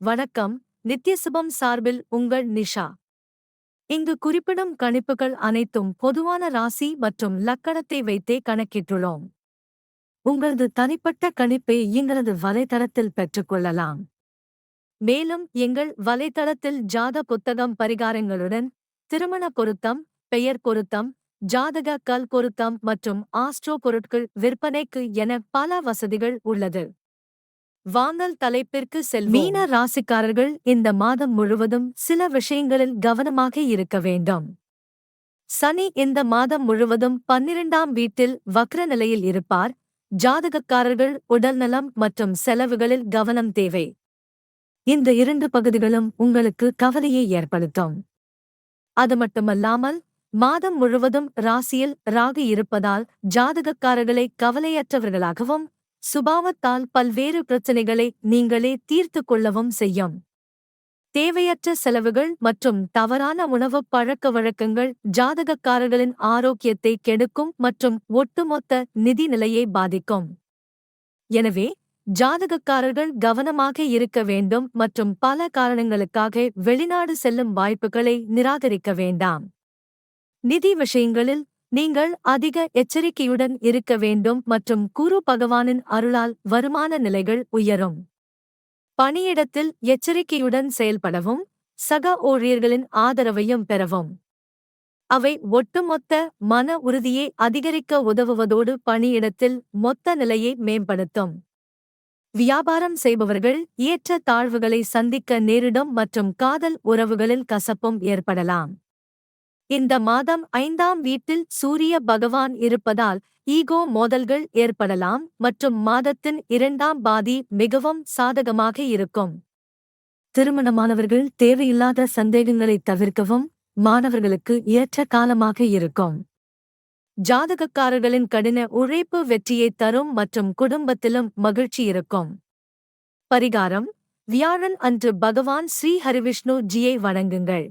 வணக்கம். நித்யசுபம் சார்பில் உங்கள் நிஷா. இங்கு குறிப்பிடும் கணிப்புகள் அனைத்தும் பொதுவான ராசி மற்றும் லக்கணத்தை வைத்தே கணக்கிட்டுள்ளோம். உங்களது தனிப்பட்ட கணிப்பை எங்களது வலைத்தளத்தில் பெற்றுக்கொள்ளலாம். மேலும் எங்கள் வலைத்தளத்தில் ஜாத புத்தகம் பரிகாரங்களுடன் திருமண பொருத்தம், பெயர் பொருத்தம், ஜாதக கல் பொருத்தம் மற்றும் ஆஸ்ட்ரோ பொருட்கள் விற்பனைக்கு என பல வசதிகள் உள்ளது. வாங்கல் தலைப்பிற்கு செல்வோம். மீன ராசிக்காரர்கள் இந்த மாதம் முழுவதும் சில விஷயங்களில் கவனமாக இருக்க வேண்டும். சனி இந்த மாதம் முழுவதும் 12ஆம் வீட்டில் வக்ர நிலையில் இருப்பார். ஜாதகக்காரர்கள் உடல்நலம் மற்றும் செலவுகளில் கவனம் தேவை. இந்த இரண்டு பகுதிகளும் உங்களுக்கு கவலையை ஏற்படுத்தும். அது மட்டுமல்லாமல் மாதம் முழுவதும் ராசியில் ராகு இருப்பதால் ஜாதகக்காரர்களை கவலையற்றவர்களாகவும் சுபாவத்தால் பல்வேறு பிரச்சனைகளை நீங்களே தீர்த்து கொள்ளவும் செய்யும். தேவையற்ற செலவுகள் மற்றும் தவறான உணவுப் பழக்க வழக்கங்கள் ஜாதகக்காரர்களின் ஆரோக்கியத்தை கெடுக்கும் மற்றும் ஒட்டுமொத்த நிதி நிலையை பாதிக்கும். எனவே ஜாதகக்காரர்கள் கவனமாக இருக்க வேண்டும் மற்றும் பல காரணங்களுக்காக வெளிநாடு செல்லும் வாய்ப்புகளை நிராகரிக்க வேண்டாம். நிதி விஷயங்களில் நீங்கள் அதிக எச்சரிக்கையுடன் இருக்க வேண்டும் மற்றும் குரு பகவானின் அருளால் வருமான நிலைகள் உயரும். பணியிடத்தில் எச்சரிக்கையுடன் செயல்படவும் சக ஊழியர்களின் ஆதரவையும் பெறவும். அவை ஒட்டுமொத்த மன உறுதியை அதிகரிக்க உதவுவதோடு பணியிடத்தில் மொத்த நிலையை மேம்படுத்தும். வியாபாரம் செய்பவர்கள் ஏற்ற தாழ்வுகளை சந்திக்க நேரிடும் மற்றும் காதல் உறவுகளில் கசப்பும் ஏற்படலாம். இந்த மாதம் 5ஆம் வீட்டில் சூரிய பகவான் இருப்பதால் ஈகோ மோதல்கள் ஏற்படலாம் மற்றும் மாதத்தின் 2ஆம் பாதி மிகவும் சாதகமாக இருக்கும். திருமணமானவர்கள் தேவையில்லாத சந்தேகங்களை தவிர்க்கவும் மாணவர்களுக்கு ஏற்ற காலமாக இருக்கும். ஜாதகக்காரர்களின் கடின உழைப்பு வெற்றியை தரும் மற்றும் குடும்பத்திலும் மகிழ்ச்சி இருக்கும். பரிகாரம்: வியாழன் அன்று பகவான் ஸ்ரீ ஹரிவிஷ்ணு ஜியை வணங்குங்கள்.